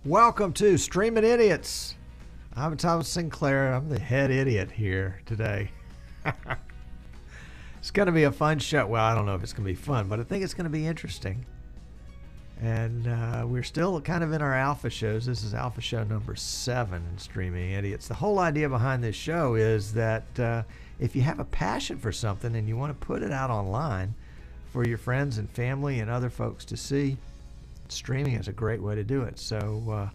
Welcome to Streaming Idiots. I'm Tom Sinclair. I'm the head idiot here today. It's going to be a fun show. Well, I don't know if it's going to be fun, but I think it's going to be interesting. And we're still kind of in our alpha shows. This is alpha show number 7 in Streaming Idiots. The whole idea behind this show is that if you have a passion for something and you want to put it out online for your friends and family and other folks to see, streaming is a great way to do it. So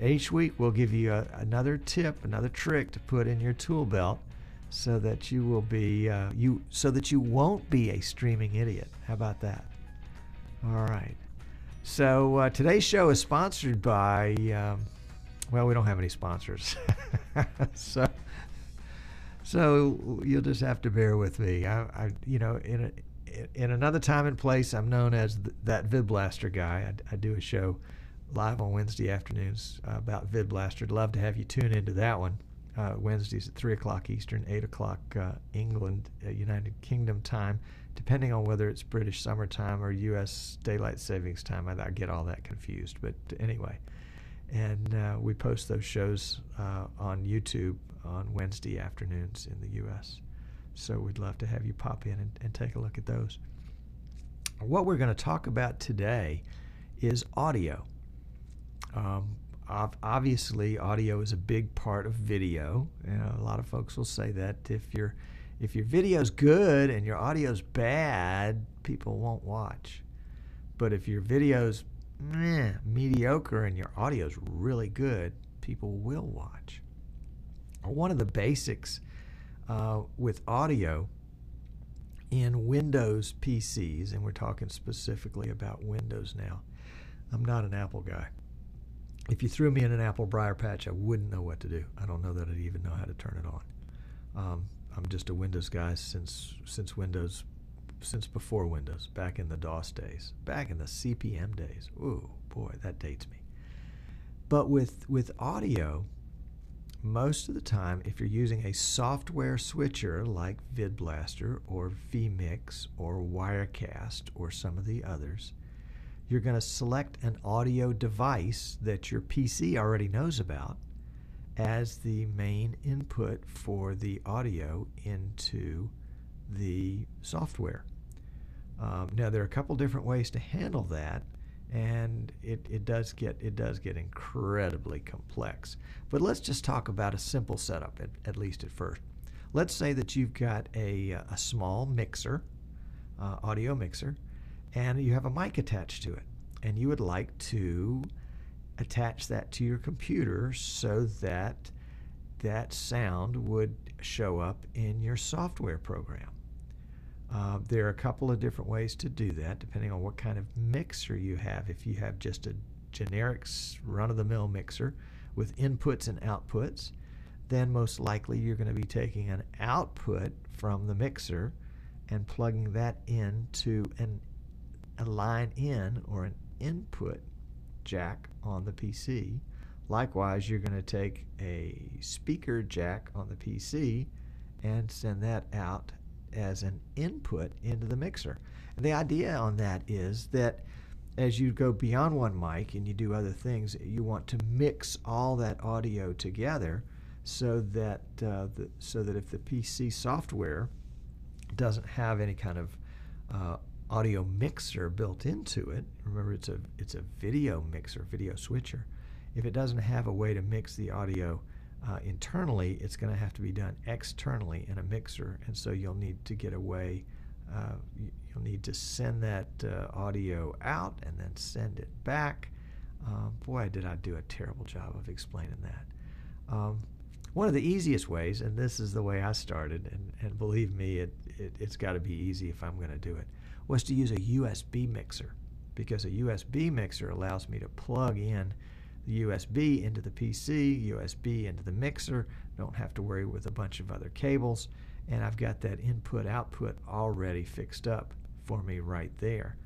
each week we'll give you another tip, another trick to put in your tool belt so that you will be so that you won't be a streaming idiot. How about that? All right. So today's show is sponsored by well, we don't have any sponsors. so you'll just have to bear with me. I you know, in another time and place, I'm known as that VidBlaster Guy. I do a show live on Wednesday afternoons about VidBlaster. I'd love to have you tune into that one. Wednesdays at 3 o'clock Eastern, 8 o'clock England, United Kingdom time, depending on whether it's British summertime or U.S. daylight savings time. I get all that confused. But anyway, and we post those shows on YouTube on Wednesday afternoons in the U.S., so we'd love to have you pop in and take a look at those. What we're going to talk about today is audio. Obviously, audio is a big part of video. A lot of folks will say that if your video's good and your audio's bad, people won't watch. But if your video's mediocre and your audio's really good, people will watch. One of the basics with audio in Windows PCs, and we're talking specifically about Windows now. I'm not an Apple guy. If you threw me in an Apple briar patch, I wouldn't know what to do. I don't know that I'd even know how to turn it on. I'm just a Windows guy since before Windows, back in the DOS days, back in the CPM days. Ooh, boy, that dates me. But with audio, most of the time, if you're using a software switcher like VidBlaster or vMix or Wirecast or some of the others, you're going to select an audio device that your PC already knows about as the main input for the audio into the software. Now, there are a couple different ways to handle that, and it does get incredibly complex. But let's just talk about a simple setup, at least at first. Let's say that you've got a small mixer, audio mixer, and you have a mic attached to it, and you would like to attach that to your computer so that that sound would show up in your software program. There are a couple of different ways to do that depending on what kind of mixer you have. If you have just a generic run-of-the-mill mixer with inputs and outputs, then most likely you're going to be taking an output from the mixer and plugging that into a line in or an input jack on the PC. Likewise, you're going to take a speaker jack on the PC and send that out as an input into the mixer. And the idea on that is that as you go beyond one mic and you do other things, you want to mix all that audio together so that if the PC software doesn't have any kind of audio mixer built into it, remember it's a video mixer, video switcher. If it doesn't have a way to mix the audio internally, it's going to have to be done externally in a mixer, and so you'll need to get a way. You'll need to send that audio out and then send it back. Boy, did I do a terrible job of explaining that. One of the easiest ways, and this is the way I started, and believe me, it's got to be easy if I'm going to do it, was to use a USB mixer, because a USB mixer allows me to plug in the USB into the PC, USB into the mixer, don't have to worry with a bunch of other cables, and I've got that input-output already fixed up for me right there.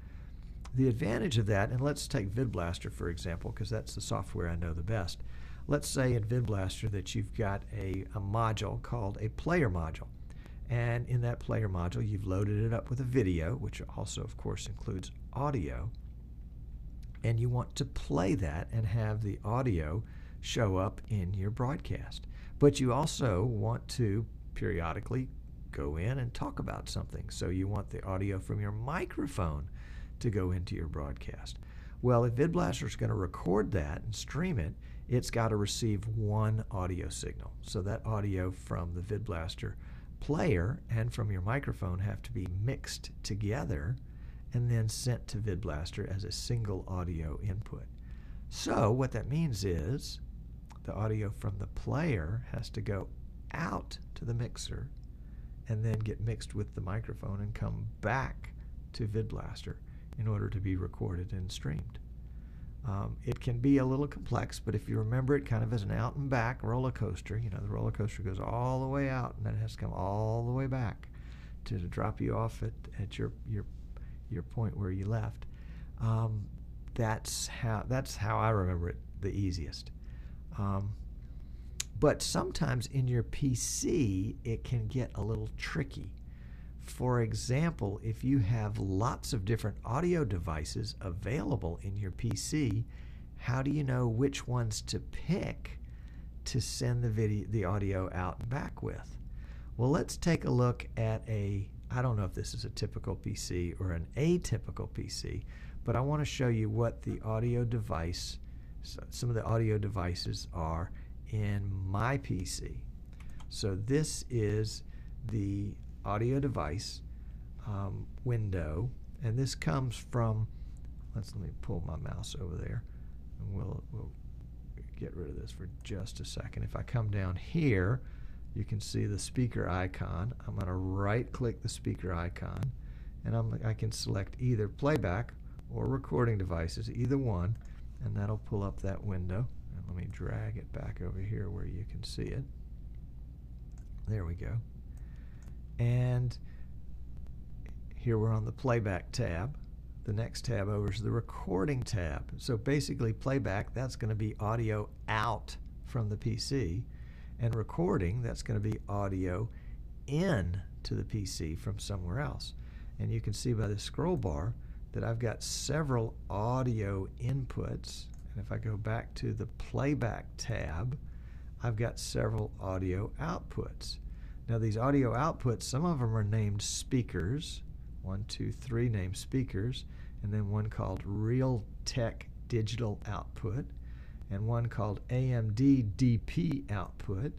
The advantage of that, and let's take VidBlaster for example, because that's the software I know the best. Let's say in VidBlaster that you've got a module called a player module. And in that player module, you've loaded it up with a video, which also, of course, includes audio. and you want to play that and have the audio show up in your broadcast. But you also want to periodically go in and talk about something. So you want the audio from your microphone to go into your broadcast. Well, if VidBlaster is going to record that and stream it, it's got to receive one audio signal. So that audio from the VidBlaster player and from your microphone have to be mixed together and then sent to VidBlaster as a single audio input. So what that means is the audio from the player has to go out to the mixer and then get mixed with the microphone and come back to VidBlaster in order to be recorded and streamed. It can be a little complex, but if you remember it kind of as an out and back roller coaster, you know, the roller coaster goes all the way out and then it has to come all the way back to drop you off at your point where you left. That's how I remember it the easiest. But sometimes in your PC it can get a little tricky. For example, if you have lots of different audio devices available in your PC, how do you know which ones to pick to send the audio out and back with? Well, let's take a look at I don't know if this is a typical PC or an atypical PC, but I want to show you what the audio device, some of the audio devices are in my PC. So this is the audio device window, and this comes from, let me pull my mouse over there and we'll get rid of this for just a second. If I come down here, you can see the speaker icon. I'm going to right click the speaker icon and I can select either playback or recording devices, either one, and that'll pull up that window. And let me drag it back over here where you can see it. There we go. And here we're on the playback tab. The next tab over is the recording tab. So basically playback, that's going to be audio out from the PC, and recording, that's going to be audio in to the PC from somewhere else. And you can see by the scroll bar that I've got several audio inputs, and if I go back to the playback tab, I've got several audio outputs. Now these audio outputs, some of them are named speakers, 1, 2, 3 named speakers, and then one called Realtek digital output, and one called AMD DP output,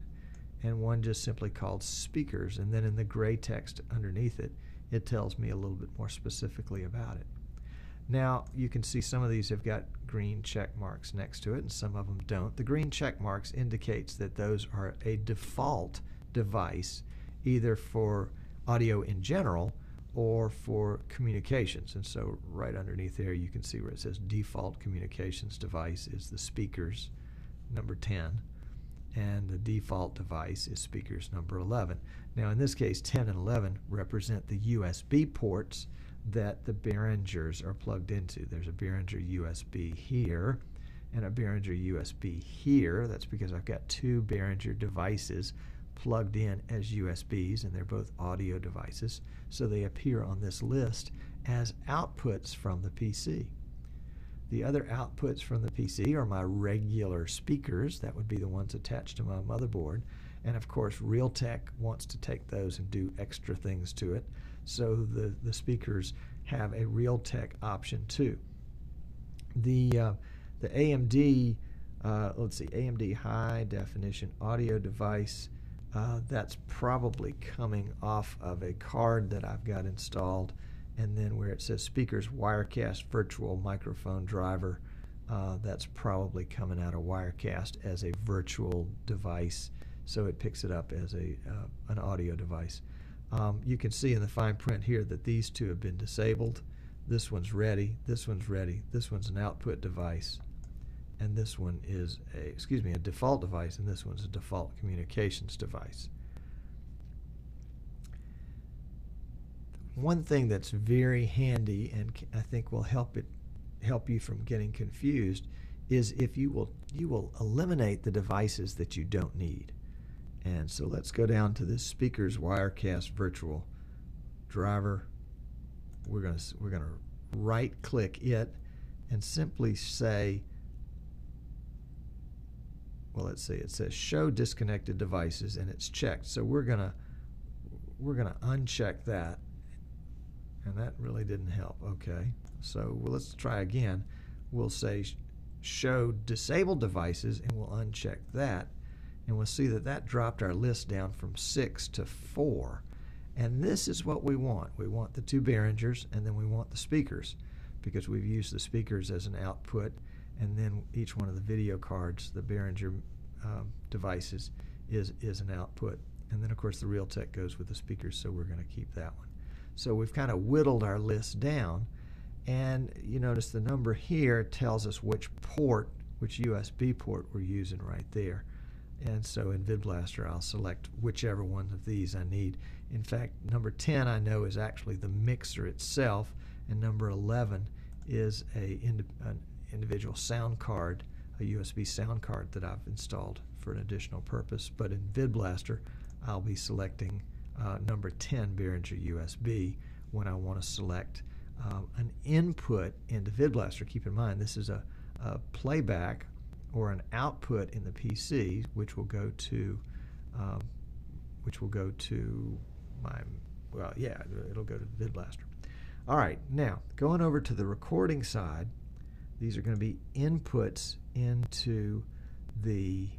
and one just simply called speakers. And then in the gray text underneath it, it tells me a little bit more specifically about it. Now you can see some of these have got green check marks next to it and some of them don't. The green check marks indicates that those are a default device, either for audio in general or for communications. And so right underneath there you can see where it says default communications device is the speakers number 10, and the default device is speakers number 11. Now in this case 10 and 11 represent the USB ports that the Behringers are plugged into. There's a Behringer USB here and a Behringer USB here. That's because I've got two Behringer devices plugged in as USBs, and they're both audio devices, so they appear on this list as outputs from the PC. The other outputs from the PC are my regular speakers. That would be the ones attached to my motherboard, and of course Realtek wants to take those and do extra things to it, so the speakers have a Realtek option too. The AMD, let's see, AMD high definition audio device, that's probably coming off of a card that I've got installed, and then where it says speakers Wirecast virtual microphone driver, that's probably coming out of Wirecast as a virtual device, so it picks it up as an audio device. You can see in the fine print here that these two have been disabled. This one's ready, this one's ready, this one's an output device, and this one is a default device, and this one's a default communications device. One thing that's very handy, and I think will help you from getting confused, is if you will eliminate the devices that you don't need. And so let's go down to this speakers Wirecast virtual driver. We're gonna right click it and simply say, well, let's see, it says show disconnected devices, and it's checked. So we're gonna uncheck that, and that really didn't help. Okay, so let's try again. We'll say show disabled devices, and we'll uncheck that, and we'll see that that dropped our list down from 6 to 4. And this is what we want. We want the 2 Behringers, and then we want the speakers, because we've used the speakers as an output, and then each one of the video cards, the Behringer devices, is an output. And then, of course, the Realtek goes with the speakers, so we're going to keep that one. So we've kind of whittled our list down, and you notice the number here tells us which port, which USB port we're using right there. And so in VidBlaster, I'll select whichever one of these I need. In fact, number 10 I know is actually the mixer itself, and number 11 is an individual sound card, a USB sound card that I've installed for an additional purpose. But in VidBlaster, I'll be selecting number 10 Behringer USB when I want to select an input into VidBlaster. Keep in mind, this is a playback or an output in the PC, which will go to it'll go to VidBlaster. All right, now going over to the recording side, these are going to be inputs into the,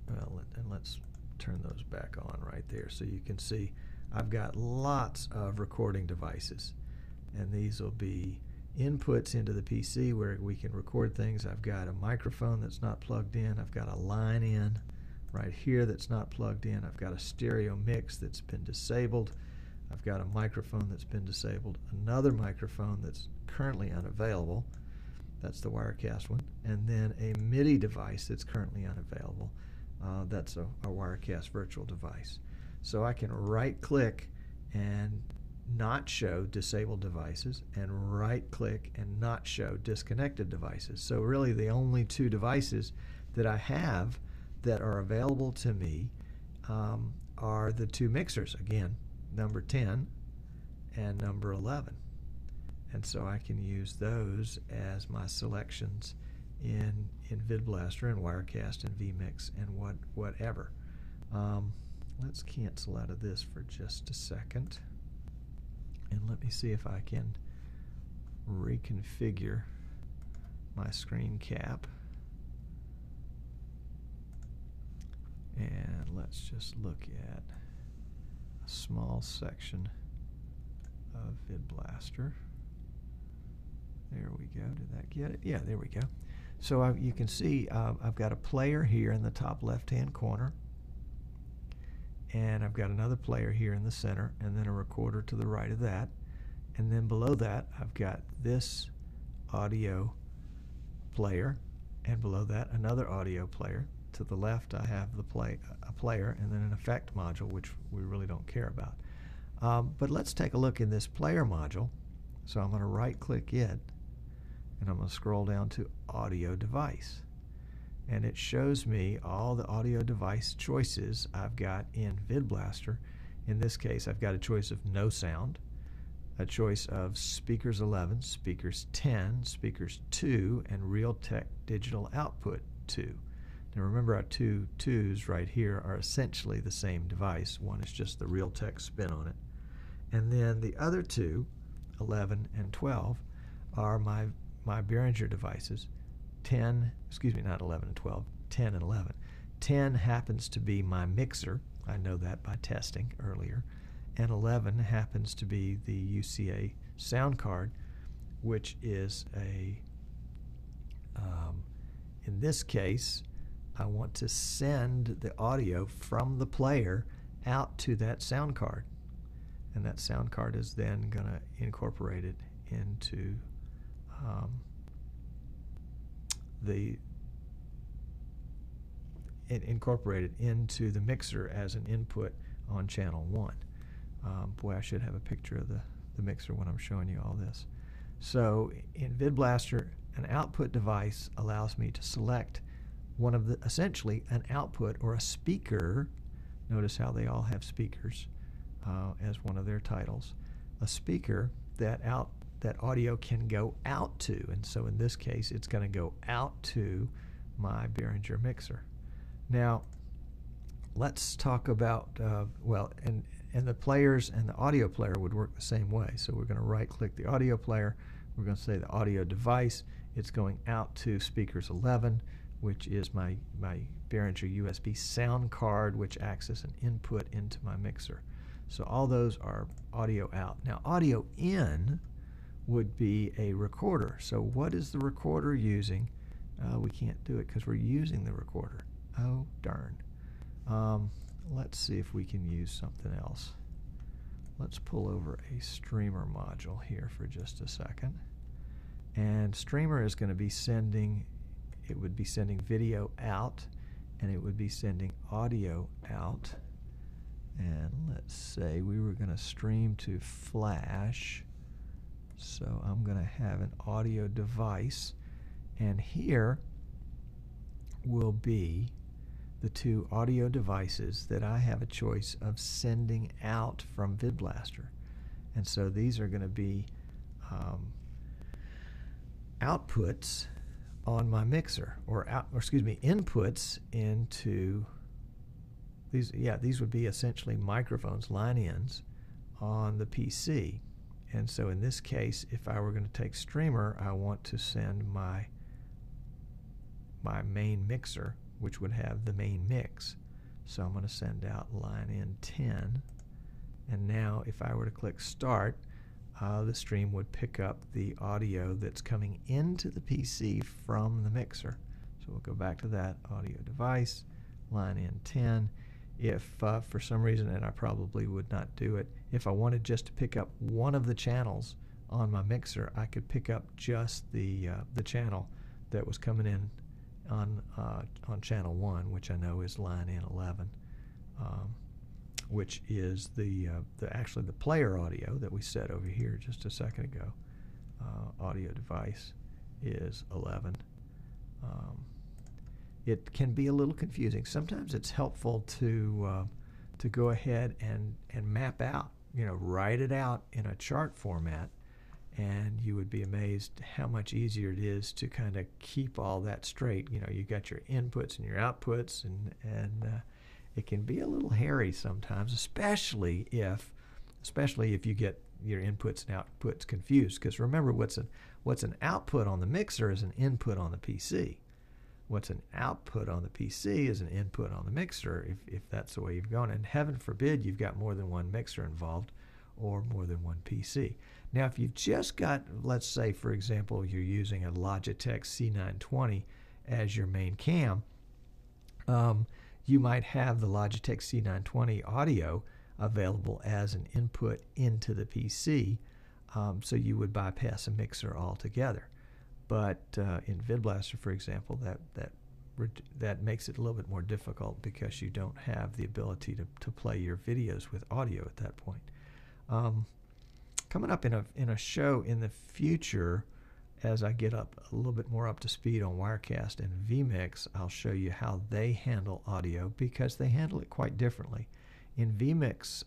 and let's turn those back on right there so you can see I've got lots of recording devices, and these will be inputs into the PC where we can record things. I've got a microphone that's not plugged in. I've got a line in right here that's not plugged in. I've got a stereo mix that's been disabled. I've got a microphone that's been disabled, another microphone that's currently unavailable. That's the Wirecast one. And then a MIDI device that's currently unavailable. That's a Wirecast virtual device. So I can right-click and not show disabled devices, and right-click and not show disconnected devices. So really the only 2 devices that I have that are available to me are the 2 mixers. Again, number 10 and number 11. And so I can use those as my selections in VidBlaster and Wirecast and vMix and whatever. Let's cancel out of this for just a second, and let me see if I can reconfigure my screen cap. And let's just look at a small section of VidBlaster. There we go. Did that get it? Yeah, there we go. So you can see I've got a player here in the top left-hand corner, and I've got another player here in the center, and then a recorder to the right of that. And then below that, I've got this audio player, and below that, another audio player. To the left, I have a player, and then an effect module, which we really don't care about. But let's take a look in this player module. So I'm going to right-click it, and I'm going to scroll down to Audio Device. And it shows me all the audio device choices I've got in VidBlaster. In this case, I've got a choice of no sound, a choice of speakers 11, speakers 10, speakers 2, and Realtek digital output 2. Now remember, our 2 2s right here are essentially the same device. One is just the Realtek spin on it. And then the other 2, 11 and 12, are my Behringer devices. 10, excuse me, not 11 and 12, 10 and 11. 10 happens to be my mixer. I know that by testing earlier. And 11 happens to be the UCA sound card, which is a, in this case, I want to send the audio from the player out to that sound card. And that sound card is then going to incorporate it into the mixer as an input on channel 1. Boy, I should have a picture of the mixer when I'm showing you all this. So in VidBlaster, an output device allows me to select one of the, essentially an output or a speaker. Notice how they all have speakers as one of their titles. A speaker that that audio can go out to. And so in this case, it's going to go out to my Behringer mixer. Now, let's talk about, well, and the players and the audio player would work the same way. So we're going to right-click the audio player. We're going to say the audio device. It's going out to speakers 11, which is my Behringer USB sound card, which acts as an input into my mixer. So all those are audio out. Now, audio in would be a recorder. So what is the recorder using? We can't do it because we're using the recorder. Oh, darn. Let's see if we can use something else. Let's pull over a streamer module here for just a second. And streamer is going to be sending, it would be sending video out, and it would be sending audio out. And let's say we were going to stream to Flash. So I'm going to have an audio device, and here will be the two audio devices that I have a choice of sending out from VidBlaster. And so these are going to be outputs on my mixer, or excuse me, inputs into these. Yeah, these would be essentially microphones, line-ins on the PC. And so in this case, if I were going to take streamer, I want to send my main mixer, which would have the main mix. So I'm going to send out line in 10. And now if I were to click start, the stream would pick up the audio that's coming into the PC from the mixer. So we'll go back to that audio device, line in 10. If for some reason, and I probably would not do it, if I wanted just to pick up one of the channels on my mixer, I could pick up just the channel that was coming in on channel 1, which I know is line in 11, which is actually the player audio that we set over here just a second ago. Audio device is 11. It can be a little confusing. Sometimes it's helpful to go ahead and map out, write it out in a chart format, and you would be amazed how much easier it is to kind of keep all that straight. You got your inputs and your outputs, and it can be a little hairy sometimes, especially if you get your inputs and outputs confused. Because remember, what's an output on the mixer is an input on the PC. What's an output on the PC is an input on the mixer, if that's the way you've gone. And heaven forbid you've got more than one mixer involved or more than one PC. Now, if you've just got, let's say, for example, you're using a Logitech C920 as your main cam, you might have the Logitech C920 audio available as an input into the PC, so you would bypass a mixer altogether. But in VidBlaster, for example, that makes it a little bit more difficult because you don't have the ability to play your videos with audio at that point. Coming up in a show in the future, as I get up a little bit more up to speed on Wirecast and vMix, I'll show you how they handle audio, because they handle it quite differently. In vMix,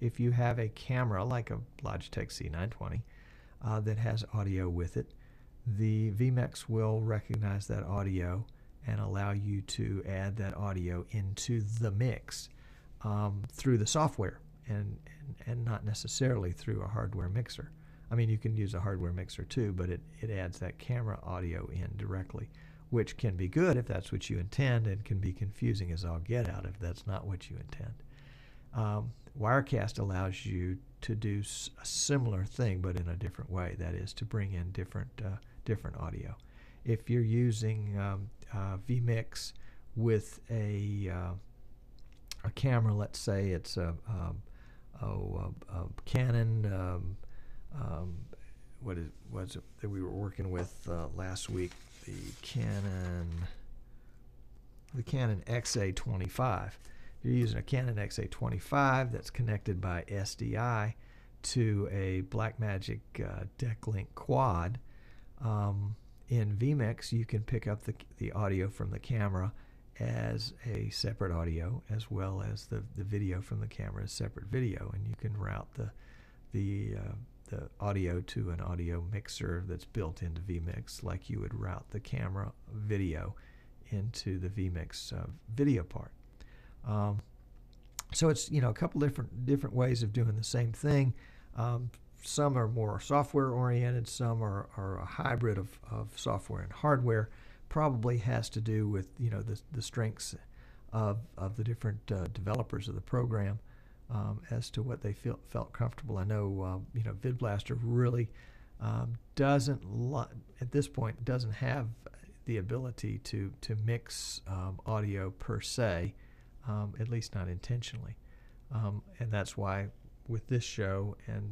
if you have a camera like a Logitech C920 that has audio with it, the vMix will recognize that audio and allow you to add that audio into the mix through the software, and not necessarily through a hardware mixer. I mean, you can use a hardware mixer too, but it adds that camera audio in directly, which can be good if that's what you intend, and can be confusing as all get out if that's not what you intend. Wirecast allows you to do a similar thing, but in a different way. That is, to bring in different audio. If you're using vMix with a camera, let's say it's a Canon, what was it that we were working with last week? The Canon XA25. You're using a Canon XA25 that's connected by SDI to a Blackmagic Decklink Quad. In vMix, you can pick up the audio from the camera as a separate audio, as well as the video from the camera as separate video, and you can route the audio to an audio mixer that's built into vMix, like you would route the camera video into the vMix video part. So it's, you know, a couple different ways of doing the same thing. Some are more software oriented, some are a hybrid of software and hardware. Probably has to do with, you know, the strengths of the different developers of the program as to what they felt comfortable. I know you know, VidBlaster really doesn't at this point doesn't have the ability to mix audio per se, at least not intentionally, and that's why with this show and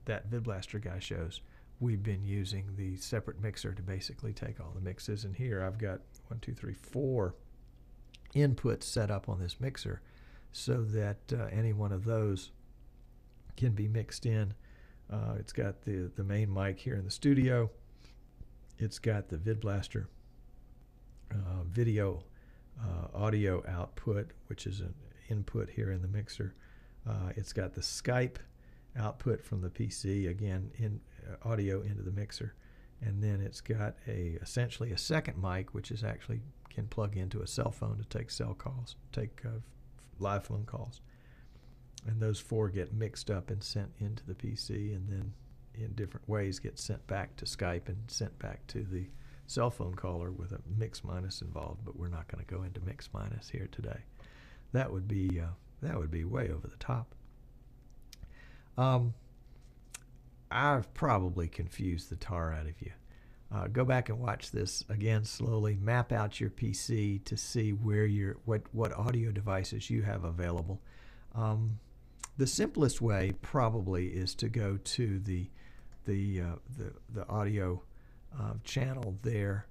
that VidBlaster Guy shows, we've been using the separate mixer to basically take all the mixes. And here I've got 1, 2, 3, 4 inputs set up on this mixer so that any one of those can be mixed in. It's got the main mic here in the studio. It's got the VidBlaster video audio output, which is an input here in the mixer. It's got the Skype output from the PC, again in audio into the mixer, and then it's got essentially a second mic, which is actually can plug into a cell phone to take cell calls, take live phone calls, and those 4 get mixed up and sent into the PC, and then in different ways get sent back to Skype and sent back to the cell phone caller with a mix minus involved. But we're not going to go into mix minus here today. That would be way over the top. I've probably confused the tar out of you. Go back and watch this again slowly. Map out your PC to see where what audio devices you have available. The simplest way probably is to go to the audio channel there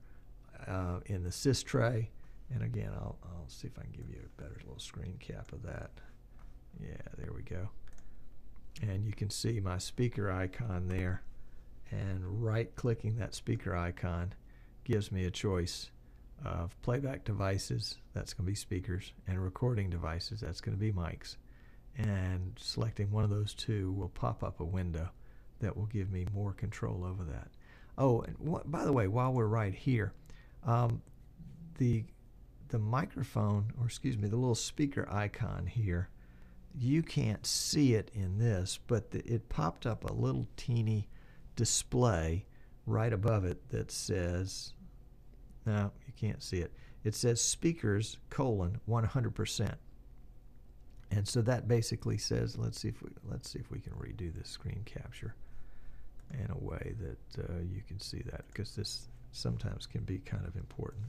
in the sys tray. And again, I'll see if I can give you a better little screen cap of that. Yeah, there we go. And you can see my speaker icon there, and right-clicking that speaker icon gives me a choice of playback devices, that's going to be speakers, and recording devices, that's going to be mics. And selecting one of those two will pop up a window that will give me more control over that. Oh, and by the way, while we're right here, the microphone, or excuse me, the little speaker icon here, you can't see it in this, but it popped up a little teeny display right above it that says, no, you can't see it. It says speakers, 100%. And so that basically says, let's see if we can redo this screen capture in a way that you can see that, because this sometimes can be kind of important.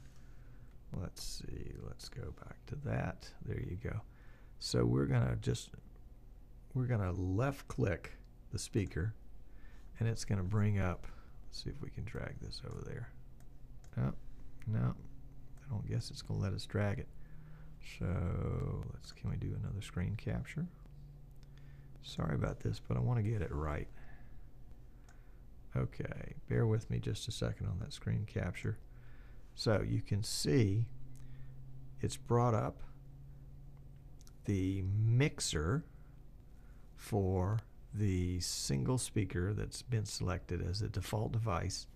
Let's see, let's go back to that. There you go. So we're gonna left click the speaker, and it's gonna bring up, let's see if we can drag this over there. Oh, no, I don't guess it's gonna let us drag it. So can we do another screen capture? Sorry about this, but I want to get it right. Okay, bear with me just a second on that screen capture. So you can see it's brought up the mixer for the single speaker that's been selected as a default device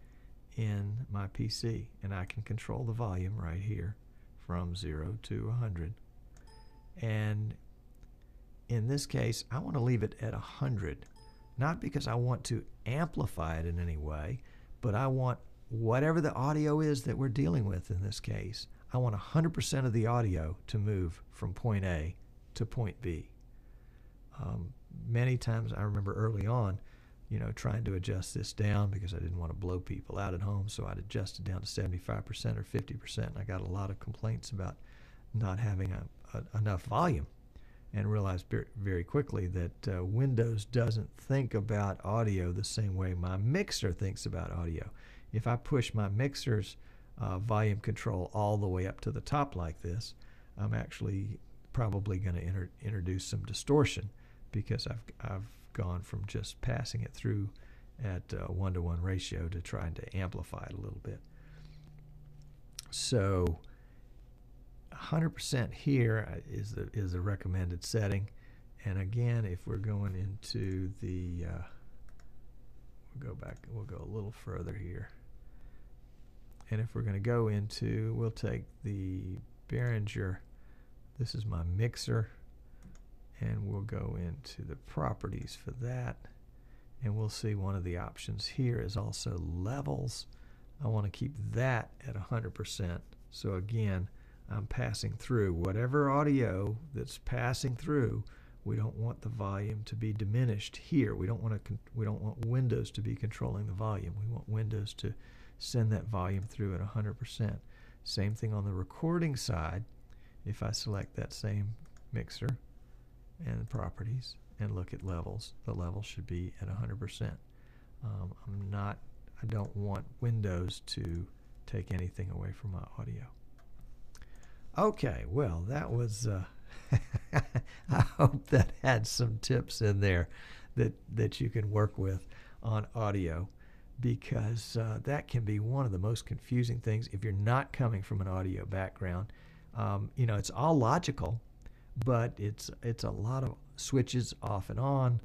in my PC, and I can control the volume right here from 0 to 100. And in this case, I want to leave it at 100, not because I want to amplify it in any way, but I want whatever the audio is that we're dealing with in this case, I want 100% of the audio to move from point A to point B. Many times I remember early on, you know, trying to adjust this down because I didn't want to blow people out at home, so I'd adjust it down to 75% or 50%, and I got a lot of complaints about not having enough volume, and realized very quickly that Windows doesn't think about audio the same way my mixer thinks about audio. If I push my mixer's volume control all the way up to the top like this, I'm actually probably going to introduce some distortion, because I've gone from just passing it through at a 1-to-1 ratio to trying to amplify it a little bit. So 100% here is the recommended setting. And again, if we're going into the we'll go back. We'll go a little further here. And if we're going to go into, we'll take the Behringer. This is my mixer. And we'll go into the properties for that. And we'll see one of the options here is also levels. I want to keep that at 100%. So again, I'm passing through whatever audio that's passing through. We don't want the volume to be diminished here. We don't want Windows to be controlling the volume. We want Windows to send that volume through at 100%. Same thing on the recording side. If I select that same mixer and properties and look at levels, the level should be at 100%. I don't want Windows to take anything away from my audio. Okay, well, that was I hope that had some tips in there that you can work with on audio, because that can be one of the most confusing things if you're not coming from an audio background. You know, it's all logical, but it's a lot of switches off and on,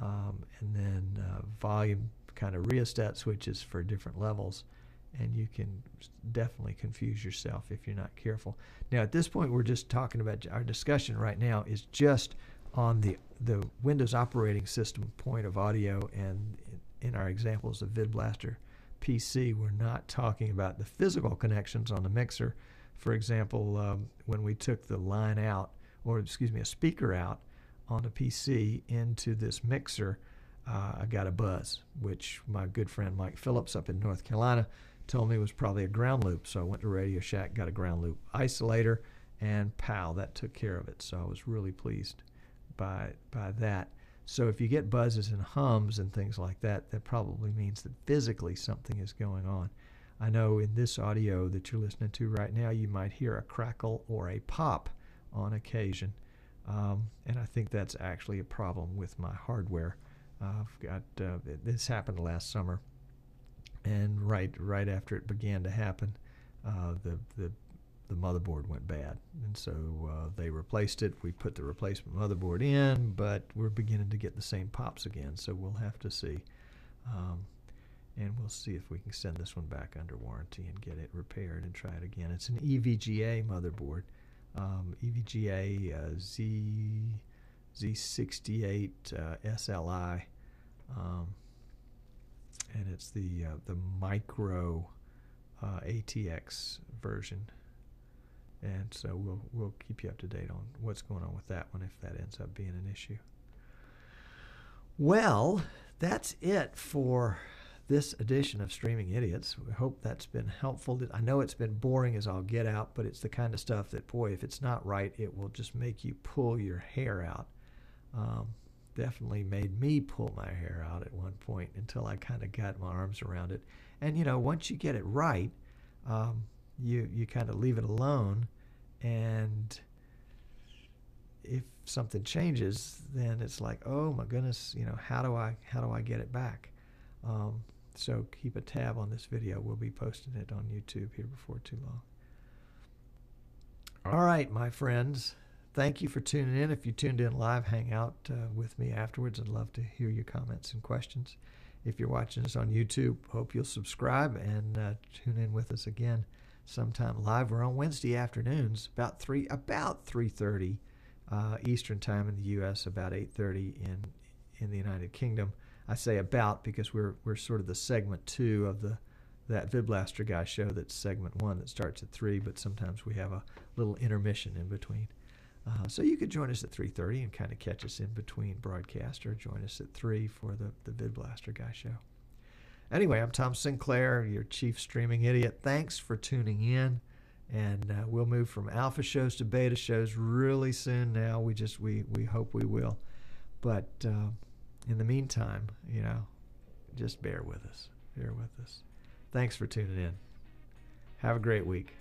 and then volume kind of rheostat switches for different levels, and you can definitely confuse yourself if you're not careful. Now at this point, we're just talking about, our discussion right now is just on the Windows operating system point of audio, and in our examples of VidBlaster PC, we're not talking about the physical connections on the mixer. For example, when we took the line out, or excuse me, a speaker out on the PC into this mixer, I got a buzz, which my good friend Mike Phillips up in North Carolina told me was probably a ground loop. So I went to Radio Shack, got a ground loop isolator, and pow, that took care of it. So I was really pleased by that. So if you get buzzes and hums and things like that, that probably means that physically something is going on. I know in this audio that you're listening to right now, you might hear a crackle or a pop on occasion. And I think that's actually a problem with my hardware. I've got this happened last summer, and right after it began to happen, the motherboard went bad, and so they replaced it. We put the replacement motherboard in, but we're beginning to get the same pops again. So we'll have to see, and we'll see if we can send this one back under warranty and get it repaired and try it again. It's an EVGA motherboard, EVGA Z68 SLI, and it's the micro ATX version. And so we'll keep you up to date on what's going on with that one if that ends up being an issue. Well, that's it for this edition of Streaming Idiots. We hope that's been helpful. I know it's been boring as all get out, but it's the kind of stuff that, boy, if it's not right, it will just make you pull your hair out. Definitely made me pull my hair out at one point until I kind of got my arms around it. And, you know, once you get it right, you kind of leave it alone, and if something changes, then it's like, oh my goodness, you know, how do I get it back? So keep a tab on this video. We'll be posting it on YouTube here before too long. All right, my friends, thank you for tuning in. If you tuned in live, hang out with me afterwards. I'd love to hear your comments and questions. If you're watching us on YouTube, hope you'll subscribe and tune in with us again sometime live. We're on Wednesday afternoons, about 3:30 Eastern time in the U.S., about 8:30 in the United Kingdom. I say about because we're sort of the segment 2 of that VidBlaster Guy show. That's segment 1 that starts at 3, but sometimes we have a little intermission in between. So you could join us at 3:30 and kind of catch us in between broadcasts, or join us at 3 for the VidBlaster Guy show. Anyway, I'm Tom Sinclair, your chief streaming idiot. Thanks for tuning in, and we'll move from alpha shows to beta shows really soon now. We hope we will. But in the meantime, you know, just bear with us. Bear with us. Thanks for tuning in. Have a great week.